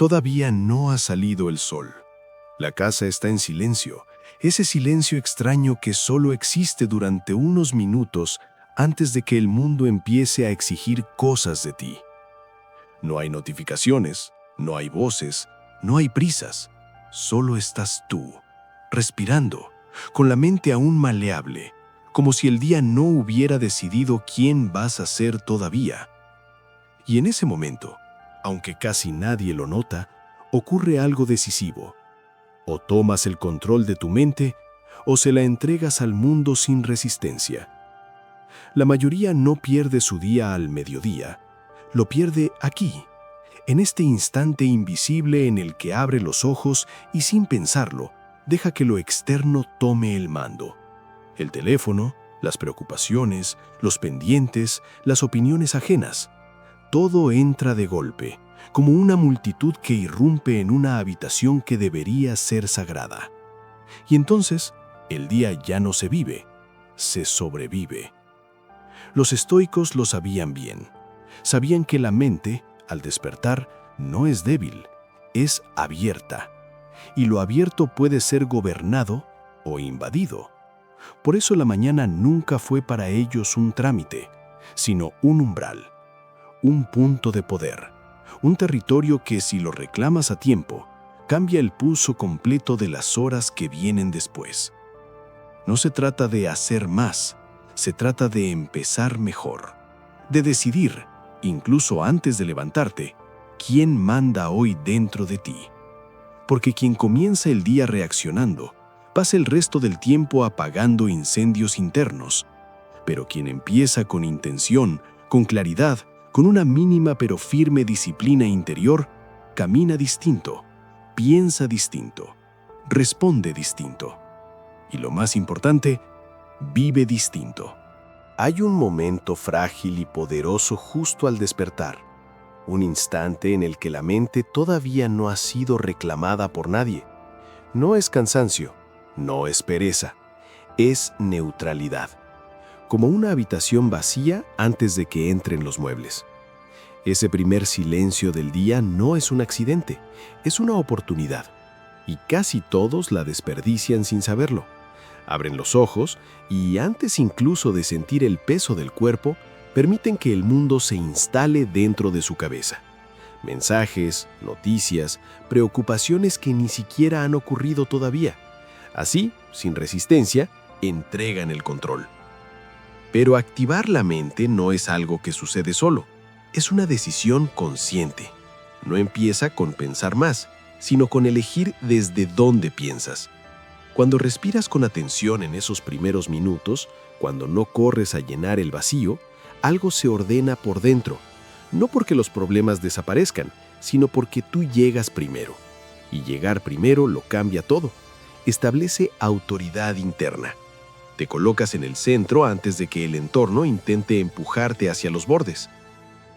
Todavía no ha salido el sol. La casa está en silencio, ese silencio extraño que solo existe durante unos minutos antes de que el mundo empiece a exigir cosas de ti. No hay notificaciones, no hay voces, no hay prisas. Solo estás tú, respirando, con la mente aún maleable, como si el día no hubiera decidido quién vas a ser todavía. Y en ese momento, aunque casi nadie lo nota, ocurre algo decisivo. O tomas el control de tu mente, o se la entregas al mundo sin resistencia. La mayoría no pierde su día al mediodía, lo pierde aquí, en este instante invisible en el que abre los ojos y sin pensarlo, deja que lo externo tome el mando. El teléfono, las preocupaciones, los pendientes, las opiniones ajenas. Todo entra de golpe, como una multitud que irrumpe en una habitación que debería ser sagrada. Y entonces, el día ya no se vive, se sobrevive. Los estoicos lo sabían bien. Sabían que la mente, al despertar, no es débil, es abierta. Y lo abierto puede ser gobernado o invadido. Por eso la mañana nunca fue para ellos un trámite, sino un umbral, un punto de poder, un territorio que, si lo reclamas a tiempo, cambia el pulso completo de las horas que vienen después. No se trata de hacer más, se trata de empezar mejor, de decidir, incluso antes de levantarte, quién manda hoy dentro de ti. Porque quien comienza el día reaccionando, pasa el resto del tiempo apagando incendios internos. Pero quien empieza con intención, con claridad, con una mínima pero firme disciplina interior, camina distinto, piensa distinto, responde distinto. Y lo más importante, vive distinto. Hay un momento frágil y poderoso justo al despertar, un instante en el que la mente todavía no ha sido reclamada por nadie. No es cansancio, no es pereza, es neutralidad, como una habitación vacía antes de que entren los muebles. Ese primer silencio del día no es un accidente, es una oportunidad, y casi todos la desperdician sin saberlo. Abren los ojos y, antes incluso de sentir el peso del cuerpo, permiten que el mundo se instale dentro de su cabeza. Mensajes, noticias, preocupaciones que ni siquiera han ocurrido todavía. Así, sin resistencia, entregan el control. Pero activar la mente no es algo que sucede solo. Es una decisión consciente. No empieza con pensar más, sino con elegir desde dónde piensas. Cuando respiras con atención en esos primeros minutos, cuando no corres a llenar el vacío, algo se ordena por dentro, no porque los problemas desaparezcan, sino porque tú llegas primero. Y llegar primero lo cambia todo. Establece autoridad interna. Te colocas en el centro antes de que el entorno intente empujarte hacia los bordes.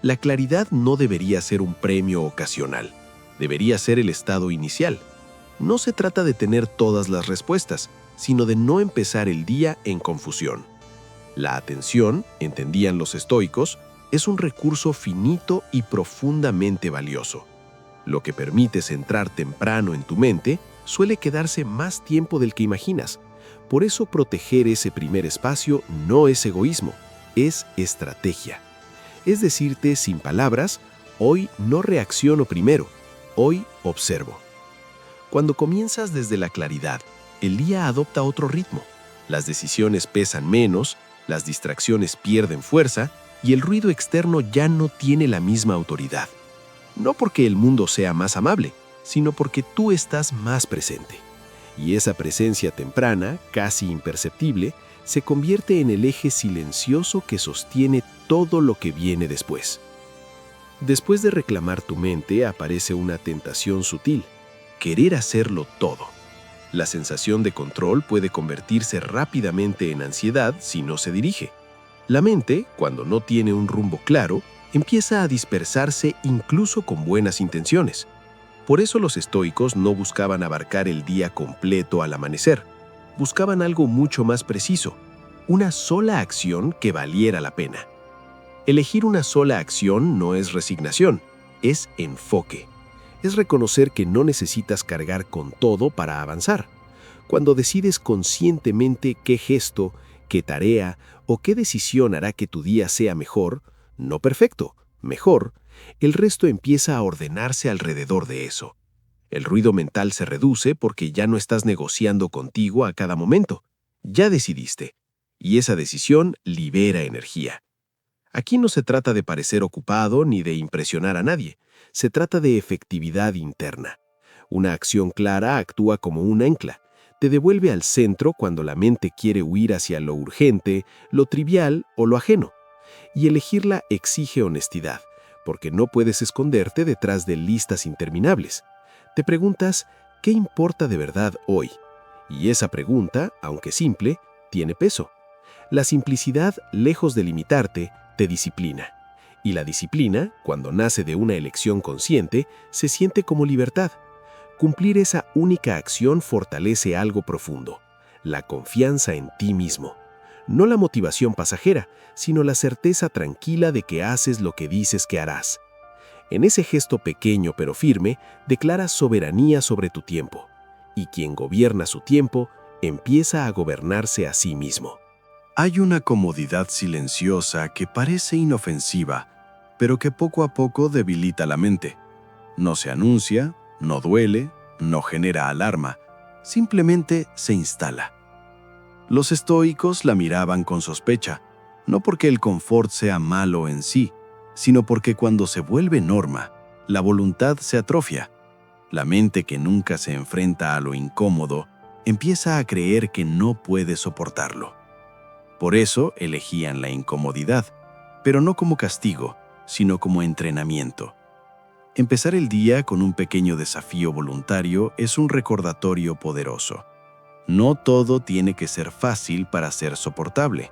La claridad no debería ser un premio ocasional, debería ser el estado inicial. No se trata de tener todas las respuestas, sino de no empezar el día en confusión. La atención, entendían los estoicos, es un recurso finito y profundamente valioso. Lo que permites entrar temprano en tu mente suele quedarse más tiempo del que imaginas. Por eso proteger ese primer espacio no es egoísmo, es estrategia. Es decirte sin palabras, hoy no reacciono primero, hoy observo. Cuando comienzas desde la claridad, el día adopta otro ritmo. Las decisiones pesan menos, las distracciones pierden fuerza y el ruido externo ya no tiene la misma autoridad. No porque el mundo sea más amable, sino porque tú estás más presente. Y esa presencia temprana, casi imperceptible, se convierte en el eje silencioso que sostiene todo lo que viene después. Después de reclamar tu mente aparece una tentación sutil: querer hacerlo todo. La sensación de control puede convertirse rápidamente en ansiedad si no se dirige. La mente, cuando no tiene un rumbo claro, empieza a dispersarse incluso con buenas intenciones. Por eso los estoicos no buscaban abarcar el día completo al amanecer. Buscaban algo mucho más preciso, una sola acción que valiera la pena. Elegir una sola acción no es resignación, es enfoque. Es reconocer que no necesitas cargar con todo para avanzar. Cuando decides conscientemente qué gesto, qué tarea o qué decisión hará que tu día sea mejor, no perfecto, mejor, el resto empieza a ordenarse alrededor de eso. El ruido mental se reduce porque ya no estás negociando contigo a cada momento. Ya decidiste. Y esa decisión libera energía. Aquí no se trata de parecer ocupado ni de impresionar a nadie. Se trata de efectividad interna. Una acción clara actúa como un ancla. Te devuelve al centro cuando la mente quiere huir hacia lo urgente, lo trivial o lo ajeno. Y elegirla exige honestidad, porque no puedes esconderte detrás de listas interminables. Te preguntas, ¿qué importa de verdad hoy? Y esa pregunta, aunque simple, tiene peso. La simplicidad, lejos de limitarte, te disciplina. Y la disciplina, cuando nace de una elección consciente, se siente como libertad. Cumplir esa única acción fortalece algo profundo, la confianza en ti mismo. No la motivación pasajera, sino la certeza tranquila de que haces lo que dices que harás. En ese gesto pequeño pero firme, declaras soberanía sobre tu tiempo. Y quien gobierna su tiempo, empieza a gobernarse a sí mismo. Hay una comodidad silenciosa que parece inofensiva, pero que poco a poco debilita la mente. No se anuncia, no duele, no genera alarma, simplemente se instala. Los estoicos la miraban con sospecha, no porque el confort sea malo en sí, sino porque cuando se vuelve norma, la voluntad se atrofia. La mente que nunca se enfrenta a lo incómodo empieza a creer que no puede soportarlo. Por eso elegían la incomodidad, pero no como castigo, sino como entrenamiento. Empezar el día con un pequeño desafío voluntario es un recordatorio poderoso. No todo tiene que ser fácil para ser soportable.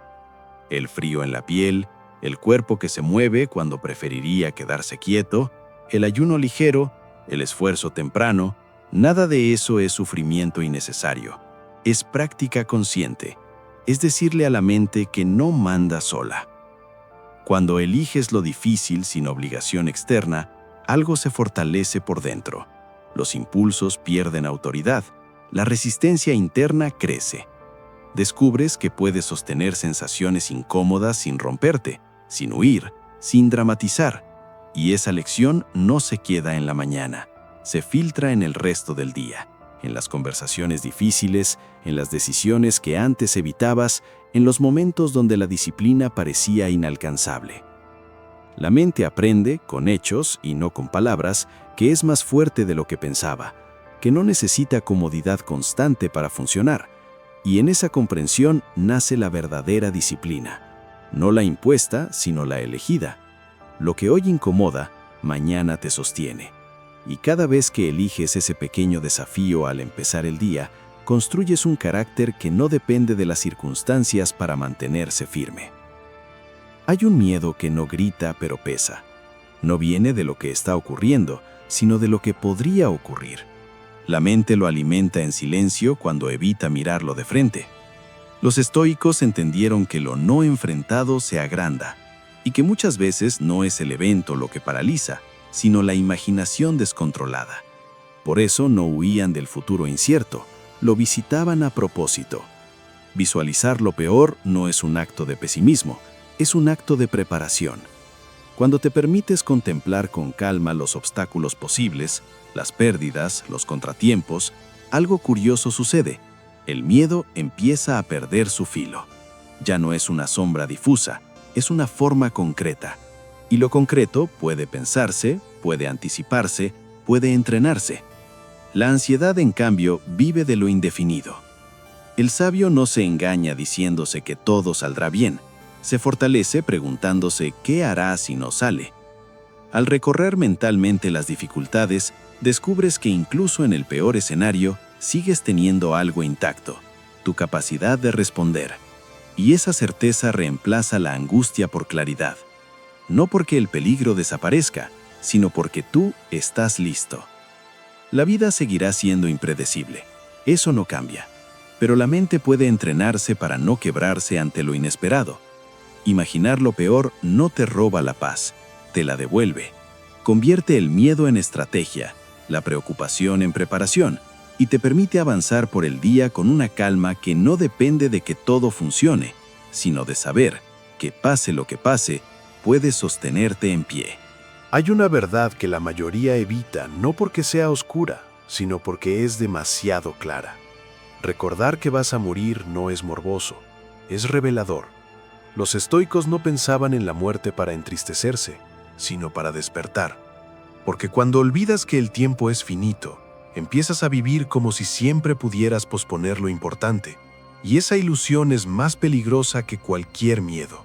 El frío en la piel, el cuerpo que se mueve cuando preferiría quedarse quieto, el ayuno ligero, el esfuerzo temprano, nada de eso es sufrimiento innecesario. Es práctica consciente. Es decirle a la mente que no manda sola. Cuando eliges lo difícil sin obligación externa, algo se fortalece por dentro. Los impulsos pierden autoridad. La resistencia interna crece. Descubres que puedes sostener sensaciones incómodas sin romperte, sin huir, sin dramatizar. Y esa lección no se queda en la mañana, se filtra en el resto del día, en las conversaciones difíciles, en las decisiones que antes evitabas, en los momentos donde la disciplina parecía inalcanzable. La mente aprende, con hechos y no con palabras, que es más fuerte de lo que pensaba, que no necesita comodidad constante para funcionar, y en esa comprensión nace la verdadera disciplina, no la impuesta, sino la elegida. Lo que hoy incomoda, mañana te sostiene. Y cada vez que eliges ese pequeño desafío al empezar el día, construyes un carácter que no depende de las circunstancias para mantenerse firme. Hay un miedo que no grita pero pesa. No viene de lo que está ocurriendo, sino de lo que podría ocurrir. La mente lo alimenta en silencio cuando evita mirarlo de frente. Los estoicos entendieron que lo no enfrentado se agranda, y que muchas veces no es el evento lo que paraliza, sino la imaginación descontrolada. Por eso no huían del futuro incierto, lo visitaban a propósito. Visualizar lo peor no es un acto de pesimismo, es un acto de preparación. Cuando te permites contemplar con calma los obstáculos posibles, las pérdidas, los contratiempos, algo curioso sucede. El miedo empieza a perder su filo. Ya no es una sombra difusa, es una forma concreta. Y lo concreto puede pensarse, puede anticiparse, puede entrenarse. La ansiedad, en cambio, vive de lo indefinido. El sabio no se engaña diciéndose que todo saldrá bien. Se fortalece preguntándose qué hará si no sale. Al recorrer mentalmente las dificultades, descubres que incluso en el peor escenario, sigues teniendo algo intacto, tu capacidad de responder. Y esa certeza reemplaza la angustia por claridad. No porque el peligro desaparezca, sino porque tú estás listo. La vida seguirá siendo impredecible. Eso no cambia. Pero la mente puede entrenarse para no quebrarse ante lo inesperado. Imaginar lo peor no te roba la paz, te la devuelve. Convierte el miedo en estrategia, la preocupación en preparación, y te permite avanzar por el día con una calma que no depende de que todo funcione, sino de saber que pase lo que pase, puedes sostenerte en pie. Hay una verdad que la mayoría evita no porque sea oscura, sino porque es demasiado clara. Recordar que vas a morir no es morboso, es revelador. Los estoicos no pensaban en la muerte para entristecerse, sino para despertar. Porque cuando olvidas que el tiempo es finito, empiezas a vivir como si siempre pudieras posponer lo importante, y esa ilusión es más peligrosa que cualquier miedo.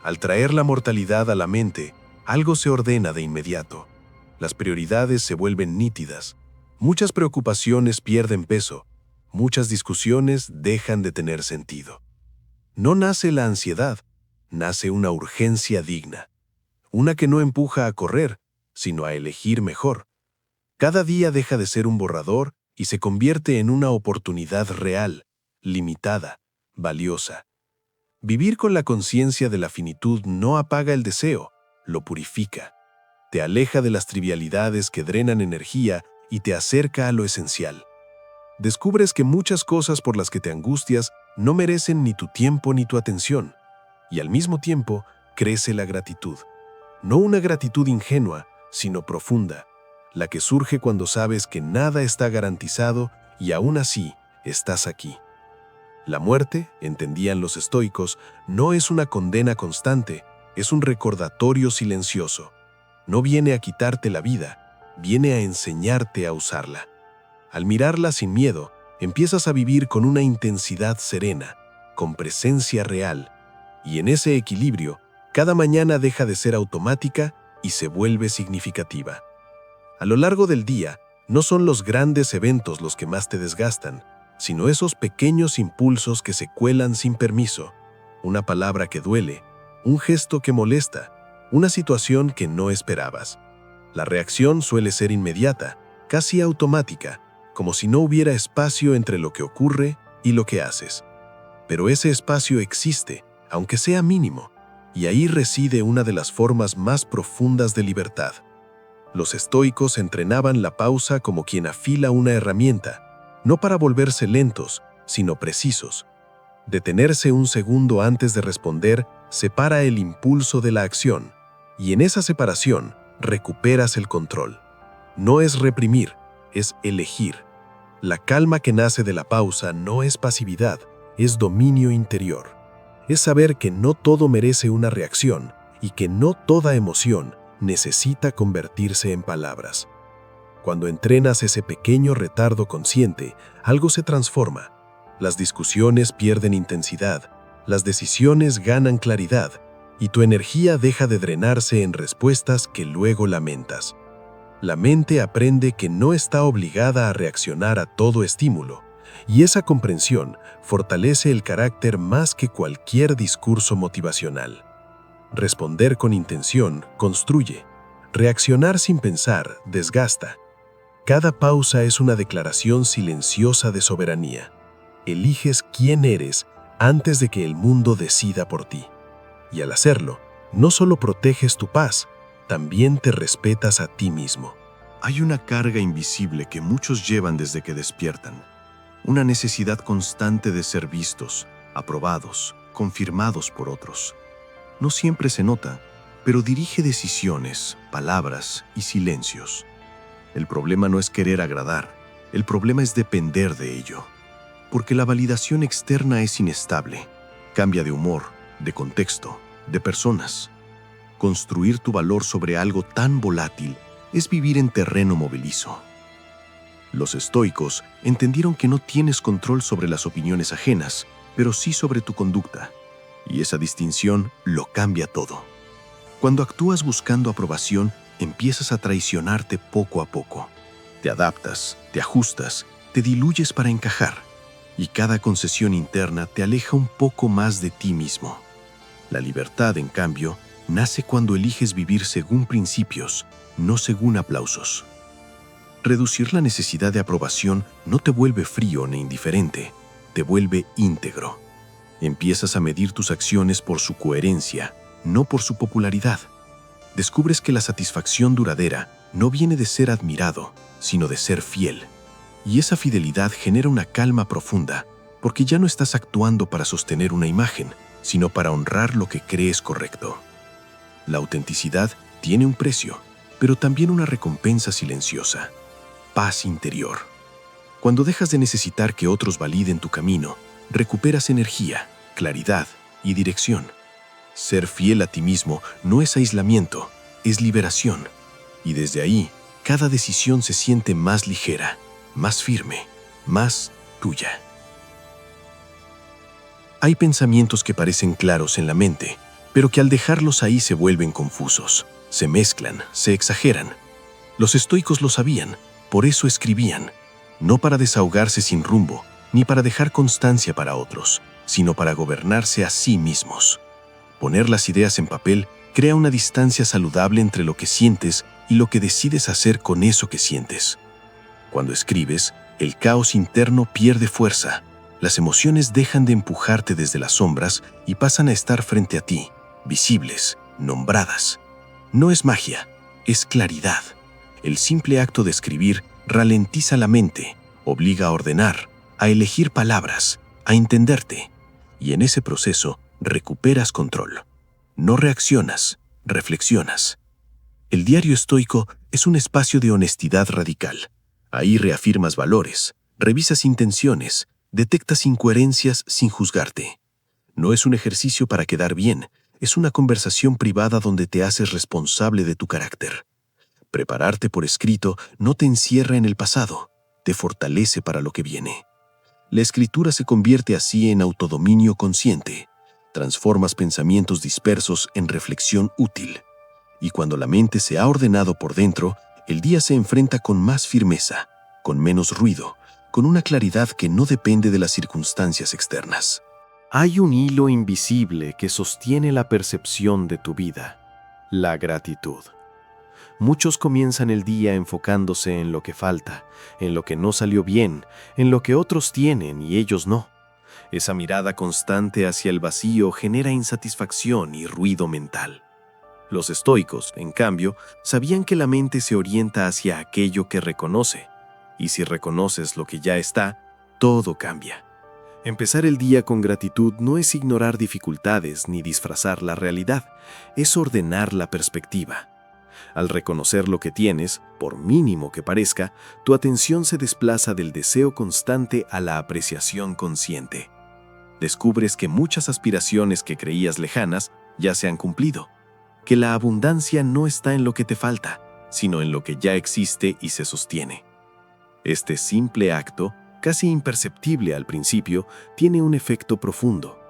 Al traer la mortalidad a la mente, algo se ordena de inmediato. Las prioridades se vuelven nítidas. Muchas preocupaciones pierden peso. Muchas discusiones dejan de tener sentido. No nace la ansiedad, nace una urgencia digna. Una que no empuja a correr, sino a elegir mejor. Cada día deja de ser un borrador y se convierte en una oportunidad real, limitada, valiosa. Vivir con la conciencia de la finitud no apaga el deseo, lo purifica. Te aleja de las trivialidades que drenan energía y te acerca a lo esencial. Descubres que muchas cosas por las que te angustias no merecen ni tu tiempo ni tu atención, y al mismo tiempo crece la gratitud. No una gratitud ingenua, sino profunda, la que surge cuando sabes que nada está garantizado y aún así estás aquí. La muerte, entendían los estoicos, no es una condena constante, es un recordatorio silencioso. No viene a quitarte la vida, viene a enseñarte a usarla. Al mirarla sin miedo, empiezas a vivir con una intensidad serena, con presencia real, y en ese equilibrio, cada mañana deja de ser automática y se vuelve significativa. A lo largo del día, no son los grandes eventos los que más te desgastan, sino esos pequeños impulsos que se cuelan sin permiso, una palabra que duele, un gesto que molesta, una situación que no esperabas. La reacción suele ser inmediata, casi automática, como si no hubiera espacio entre lo que ocurre y lo que haces. Pero ese espacio existe, aunque sea mínimo, y ahí reside una de las formas más profundas de libertad. Los estoicos entrenaban la pausa como quien afila una herramienta, no para volverse lentos, sino precisos. Detenerse un segundo antes de responder separa el impulso de la acción, y en esa separación recuperas el control. No es reprimir, es elegir. La calma que nace de la pausa no es pasividad, es dominio interior. Es saber que no todo merece una reacción y que no toda emoción necesita convertirse en palabras. Cuando entrenas ese pequeño retardo consciente, algo se transforma. Las discusiones pierden intensidad, las decisiones ganan claridad, y tu energía deja de drenarse en respuestas que luego lamentas. La mente aprende que no está obligada a reaccionar a todo estímulo, y esa comprensión fortalece el carácter más que cualquier discurso motivacional. Responder con intención construye. Reaccionar sin pensar desgasta. Cada pausa es una declaración silenciosa de soberanía. Eliges quién eres antes de que el mundo decida por ti. Y al hacerlo, no solo proteges tu paz, también te respetas a ti mismo. Hay una carga invisible que muchos llevan desde que despiertan. Una necesidad constante de ser vistos, aprobados, confirmados por otros. No siempre se nota, pero dirige decisiones, palabras y silencios. El problema no es querer agradar, el problema es depender de ello. Porque la validación externa es inestable, cambia de humor, de contexto, de personas. Construir tu valor sobre algo tan volátil es vivir en terreno movedizo. Los estoicos entendieron que no tienes control sobre las opiniones ajenas, pero sí sobre tu conducta. Y esa distinción lo cambia todo. Cuando actúas buscando aprobación, empiezas a traicionarte poco a poco. Te adaptas, te ajustas, te diluyes para encajar. Y cada concesión interna te aleja un poco más de ti mismo. La libertad, en cambio, nace cuando eliges vivir según principios, no según aplausos. Reducir la necesidad de aprobación no te vuelve frío ni indiferente, te vuelve íntegro. Empiezas a medir tus acciones por su coherencia, no por su popularidad. descubres que la satisfacción duradera no viene de ser admirado, sino de ser fiel. Y esa fidelidad genera una calma profunda, porque ya no estás actuando para sostener una imagen, sino para honrar lo que crees correcto. La autenticidad tiene un precio, pero también una recompensa silenciosa: paz interior. Cuando dejas de necesitar que otros validen tu camino, recuperas energía, claridad y dirección. Ser fiel a ti mismo no es aislamiento, es liberación. Y desde ahí, cada decisión se siente más ligera, más firme, más tuya. Hay pensamientos que parecen claros en la mente, pero que al dejarlos ahí se vuelven confusos, se mezclan, se exageran. Los estoicos lo sabían, por eso escribían, no para desahogarse sin rumbo, ni para dejar constancia para otros, sino para gobernarse a sí mismos. Poner las ideas en papel crea una distancia saludable entre lo que sientes y lo que decides hacer con eso que sientes. Cuando escribes, el caos interno pierde fuerza, las emociones dejan de empujarte desde las sombras y pasan a estar frente a ti, visibles, nombradas. No es magia, es claridad. El simple acto de escribir ralentiza la mente, obliga a ordenar, a elegir palabras, a entenderte. Y en ese proceso recuperas control. No reaccionas, reflexionas. El diario estoico es un espacio de honestidad radical. Ahí reafirmas valores, revisas intenciones, detectas incoherencias sin juzgarte. No es un ejercicio para quedar bien, es una conversación privada donde te haces responsable de tu carácter. Prepararte por escrito no te encierra en el pasado, te fortalece para lo que viene. La escritura se convierte así en autodominio consciente. Transformas pensamientos dispersos en reflexión útil. Y cuando la mente se ha ordenado por dentro, el día se enfrenta con más firmeza, con menos ruido, con una claridad que no depende de las circunstancias externas. Hay un hilo invisible que sostiene la percepción de tu vida: la gratitud. Muchos comienzan el día enfocándose en lo que falta, en lo que no salió bien, en lo que otros tienen y ellos no. Esa mirada constante hacia el vacío genera insatisfacción y ruido mental. Los estoicos, en cambio, sabían que la mente se orienta hacia aquello que reconoce, y si reconoces lo que ya está, todo cambia. Empezar el día con gratitud no es ignorar dificultades ni disfrazar la realidad, es ordenar la perspectiva. Al reconocer lo que tienes, por mínimo que parezca, tu atención se desplaza del deseo constante a la apreciación consciente. Descubres que muchas aspiraciones que creías lejanas ya se han cumplido, que la abundancia no está en lo que te falta, sino en lo que ya existe y se sostiene. Este simple acto, casi imperceptible al principio, tiene un efecto profundo.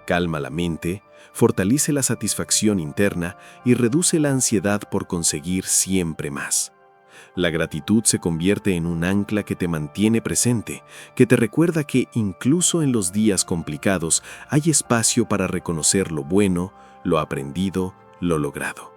Calma la mente, fortalece la satisfacción interna y reduce la ansiedad por conseguir siempre más. La gratitud se convierte en un ancla que te mantiene presente, que te recuerda que incluso en los días complicados hay espacio para reconocer lo bueno, lo aprendido, lo logrado.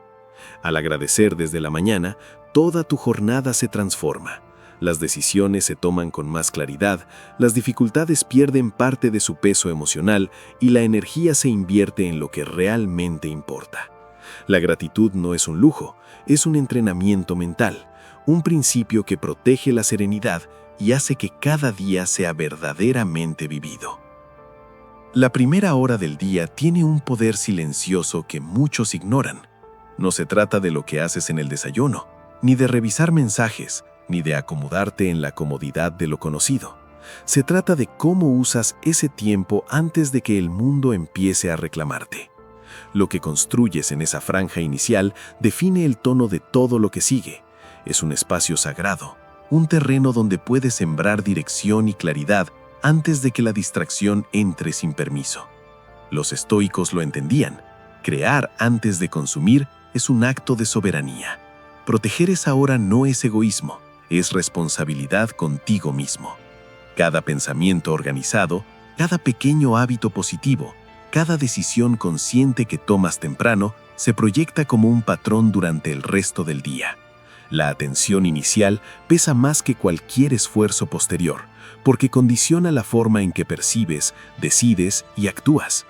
Al agradecer desde la mañana, toda tu jornada se transforma. Las decisiones se toman con más claridad, las dificultades pierden parte de su peso emocional y la energía se invierte en lo que realmente importa. La gratitud no es un lujo, es un entrenamiento mental, un principio que protege la serenidad y hace que cada día sea verdaderamente vivido. La primera hora del día tiene un poder silencioso que muchos ignoran. No se trata de lo que haces en el desayuno, ni de revisar mensajes, ni de acomodarte en la comodidad de lo conocido. Se trata de cómo usas ese tiempo antes de que el mundo empiece a reclamarte. Lo que construyes en esa franja inicial define el tono de todo lo que sigue. Es un espacio sagrado, un terreno donde puedes sembrar dirección y claridad antes de que la distracción entre sin permiso. Los estoicos lo entendían. Crear antes de consumir es un acto de soberanía. Proteger esa hora no es egoísmo, es responsabilidad contigo mismo. Cada pensamiento organizado, cada pequeño hábito positivo, cada decisión consciente que tomas temprano se proyecta como un patrón durante el resto del día. La atención inicial pesa más que cualquier esfuerzo posterior, porque condiciona la forma en que percibes, decides y actúas.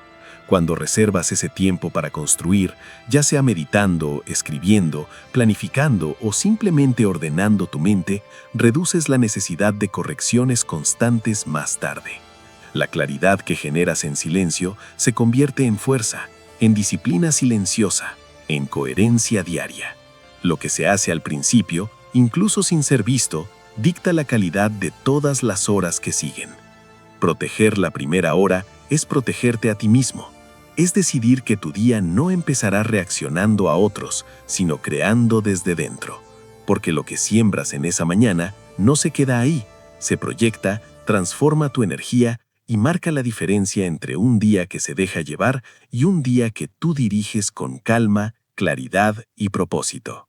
Cuando reservas ese tiempo para construir, ya sea meditando, escribiendo, planificando o simplemente ordenando tu mente, reduces la necesidad de correcciones constantes más tarde. La claridad que generas en silencio se convierte en fuerza, en disciplina silenciosa, en coherencia diaria. Lo que se hace al principio, incluso sin ser visto, dicta la calidad de todas las horas que siguen. Proteger la primera hora es protegerte a ti mismo. Es decidir que tu día no empezará reaccionando a otros, sino creando desde dentro. Porque lo que siembras en esa mañana no se queda ahí, se proyecta, transforma tu energía y marca la diferencia entre un día que se deja llevar y un día que tú diriges con calma, claridad y propósito.